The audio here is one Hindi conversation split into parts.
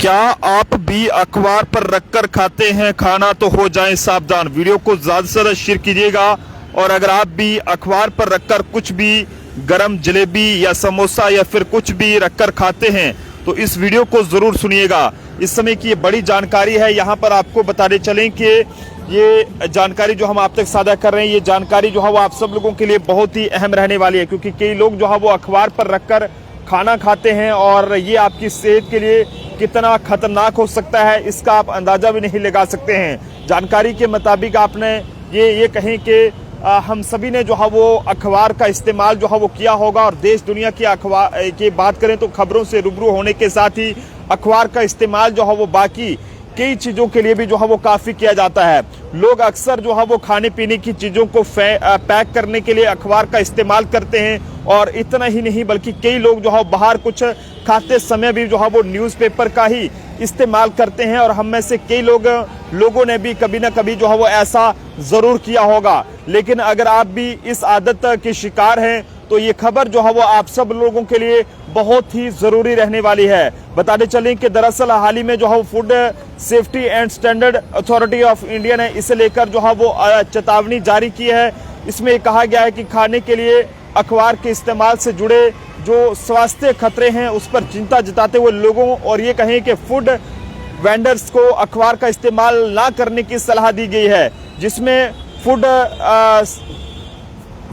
क्या आप भी अखबार पर रखकर खाते हैं खाना तो हो जाएं सावधान। वीडियो को ज्यादा से ज्यादा शेयर कीजिएगा। और अगर आप भी अखबार पर रखकर कुछ भी गरम जलेबी या समोसा या फिर कुछ भी रखकर खाते हैं तो इस वीडियो को जरूर सुनिएगा। इस समय की ये बड़ी जानकारी है। यहाँ पर आपको बताने चलें कि ये जानकारी जो हम आप तक साझा कर रहे हैं, ये जानकारी जो है वो आप सब लोगों के लिए बहुत ही अहम रहने वाली है, क्योंकि कई लोग जो है वो अखबार पर रखकर खाना खाते हैं और ये आपकी सेहत के लिए कितना खतरनाक हो सकता है इसका आप अंदाजा भी नहीं लगा सकते हैं। जानकारी के मुताबिक आपने ये कहें कि हम सभी ने जो है वो अखबार का इस्तेमाल जो है वो किया होगा। और देश दुनिया की अखबार की बात करें तो खबरों से रूबरू होने के साथ ही अखबार का इस्तेमाल जो है वो बाकी कई चीजों के लिए भी जो है वो काफी किया जाता है। लोग अक्सर जो है वो खाने पीने की चीजों को पैक करने के लिए अखबार का इस्तेमाल करते हैं। और इतना ही नहीं बल्कि कई लोग जो है बाहर कुछ खाते समय भी जो है वो न्यूज़पेपर का ही इस्तेमाल करते हैं। और हम में से कई लोगों ने भी कभी ना कभी जो है वो ऐसा जरूर किया होगा। लेकिन अगर आप भी इस आदत के शिकार हैं तो ये खबर जो है वो आप सब लोगों के लिए बहुत ही जरूरी रहने वाली है। बताते चलें कि दरअसल हाल ही में जो है food safety and standard authority of India ने इसे लेकर जो है वो चेतावनी जारी की है। इसमें कहा गया है कि खाने के लिए अखबार के इस्तेमाल से जुड़े जो स्वास्थ्य खतरे हैं उस पर चिंता जताते हुए लोगों और ये कहें कि फूड वेंडर्स को अखबार का इस्तेमाल ना करने की सलाह दी गई है, जिसमें food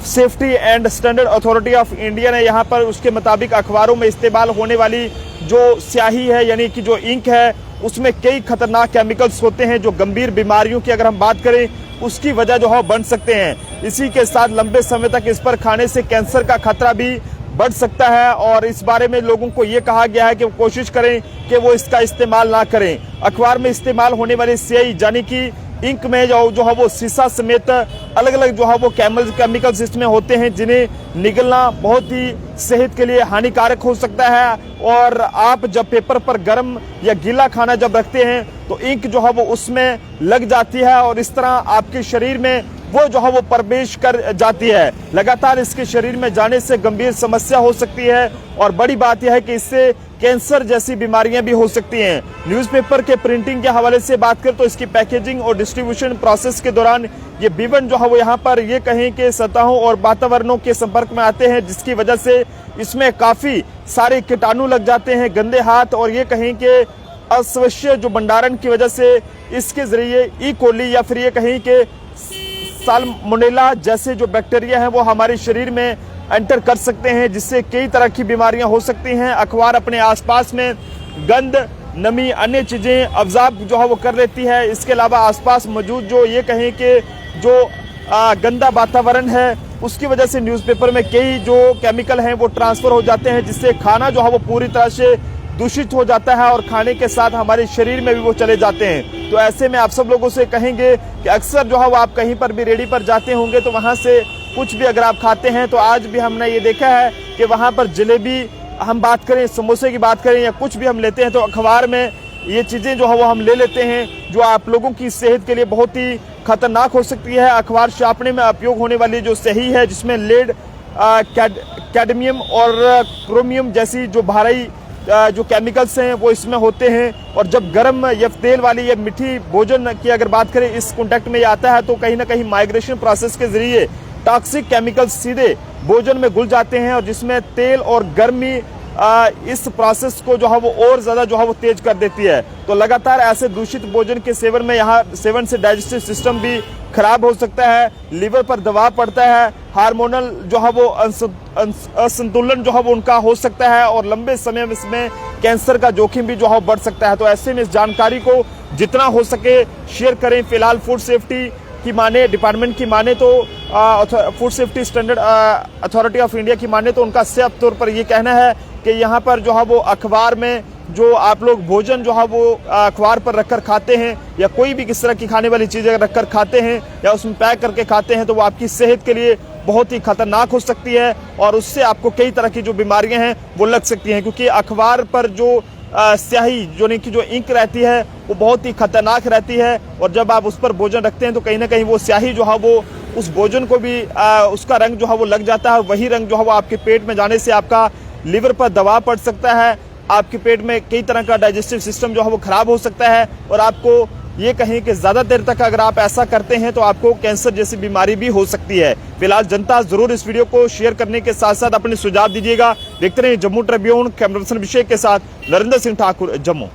safety and standard authority of India ने यहाँ पर उसके मुताबिक अखबारों में इस्तेमाल होने वाली जो स्याही है यानी कि जो इंक है उसमें कई खतरनाक केमिकल्स होते हैं जो गंभीर बीमारियों की अगर हम बात करें उसकी वजह जो है बन सकते हैं। इसी के साथ लंबे समय तक इस पर खाने से कैंसर का खतरा भी बढ़ सकता है। और इस बारे में लोगों को ये कहा गया है कि कोशिश करें कि वो इसका इस्तेमाल ना करें। अखबार में इस्तेमाल होने वाली स्याही यानी कि इंक में जो है वो शीशा समेत अलग अलग जो है वो केमिकल्स इसमें होते हैं जिन्हें निगलना बहुत ही सेहत के लिए हानिकारक हो सकता है। और आप जब पेपर पर गर्म या गीला खाना जब रखते हैं तो इंक जो है वो उसमें लग जाती है और इस तरह आपके शरीर में वो जो है वो प्रवेश कर जाती है। लगातार इसके शरीर में जाने से गंभीर समस्या हो सकती है। और बड़ी बात यह है कि इससे कैंसर जैसी बीमारियां भी हो सकती हैं। न्यूज़पेपर के प्रिंटिंग के हवाले से बात करें तो इसकी पैकेजिंग और डिस्ट्रीब्यूशन प्रोसेस के दौरान ये बीवन जो है वो यहाँ पर ये कहें कि सतहों और वातावरणों के संपर्क में आते हैं, जिसकी वजह से इसमें काफी सारे कीटाणु लग जाते हैं, गंदे हाथ और ये कहें कि अस्वच्छ जो भंडारण की वजह से इसके जरिए ई कोली या फिर ये कहें कि साल्मोनेला जैसे जो बैक्टीरिया हैं वो हमारे शरीर में एंटर कर सकते हैं, जिससे कई तरह की बीमारियां हो सकती हैं। अखबार अपने आसपास में गंद, नमी, अन्य चीजें अब्जॉर्ब जो है वो कर लेती है। इसके अलावा आसपास मौजूद जो ये कहें कि जो गंदा वातावरण है उसकी वजह से न्यूज़पेपर में कई जो केमिकल हैं वो ट्रांसफर हो जाते हैं, जिससे खाना जो है वो पूरी तरह से दूषित हो जाता है और खाने के साथ हमारे शरीर में भी वो चले जाते हैं। तो ऐसे में आप सब लोगों से कहेंगे कि अक्सर जो है वो आप कहीं पर भी रेडी पर जाते होंगे तो वहां से कुछ भी अगर आप खाते हैं तो आज भी हमने ये देखा है कि वहां पर जलेबी हम बात करें, समोसे की बात करें या कुछ भी हम लेते हैं तो अखबार में ये चीजें जो है वो हम ले लेते हैं जो आप लोगों की सेहत के लिए बहुत ही खतरनाक हो सकती है। अखबार छापने में उपयोग होने वाली जो स्याही है जिसमें लेड, कैडमियम और क्रोमियम जैसी जो भारी जो केमिकल्स हैं वो इसमें होते हैं। और जब गर्म या तेल वाली या मीठी भोजन की अगर बात करें इस कॉन्टेक्ट में आता है तो कहीं ना कहीं माइग्रेशन प्रोसेस के जरिए टॉक्सिक केमिकल्स सीधे भोजन में घुल जाते हैं और जिसमें तेल और गर्मी इस प्रोसेस को जो है वो और ज्यादा जो है वो तेज कर देती है। तो लगातार ऐसे दूषित भोजन के सेवन से डाइजेस्टिव सिस्टम भी खराब हो सकता है, लीवर पर दबाव पड़ता है, हार्मोनल जो है वो असंतुलन जो है वो उनका हो सकता है और लंबे समय में इसमें कैंसर का जोखिम भी जो है बढ़ सकता है। तो ऐसे में इस जानकारी को जितना हो सके शेयर करें। फिलहाल फूड सेफ्टी की माने, डिपार्टमेंट की माने तो food safety standard authority of India की माने तो उनका साफ तौर पर ये कहना है कि यहाँ पर जो है वो अखबार में जो आप लोग भोजन जो है वो अखबार पर रखकर खाते हैं या कोई भी किस तरह की खाने वाली चीजें रखकर खाते हैं या उसमें पैक करके खाते हैं तो वो आपकी सेहत के लिए बहुत ही खतरनाक हो सकती है और उससे आपको कई तरह की जो बीमारियां हैं वो लग सकती हैं। क्योंकि अखबार पर जो स्याही जो इंक रहती है वो बहुत ही खतरनाक रहती है और जब आप उस पर भोजन रखते हैं तो कहीं ना कहीं वो स्याही जो है वो उस भोजन को भी उसका रंग जो है वो लग जाता है और वही रंग जो है वो आपके पेट में जाने से आपका लीवर पर दबाव पड़ सकता है, आपके पेट में कई तरह का डाइजेस्टिव सिस्टम जो है वो खराब हो सकता है और आपको ये कहें कि ज्यादा देर तक अगर आप ऐसा करते हैं तो आपको कैंसर जैसी बीमारी भी हो सकती है। फिलहाल जनता जरूर इस वीडियो को शेयर करने के साथ साथ अपने सुझाव दीजिएगा। देखते रहिए जम्मू ट्रिब्यून। कैमरा पर्सन अभिषेक के साथ नरेंद्र सिंह ठाकुर, जम्मू।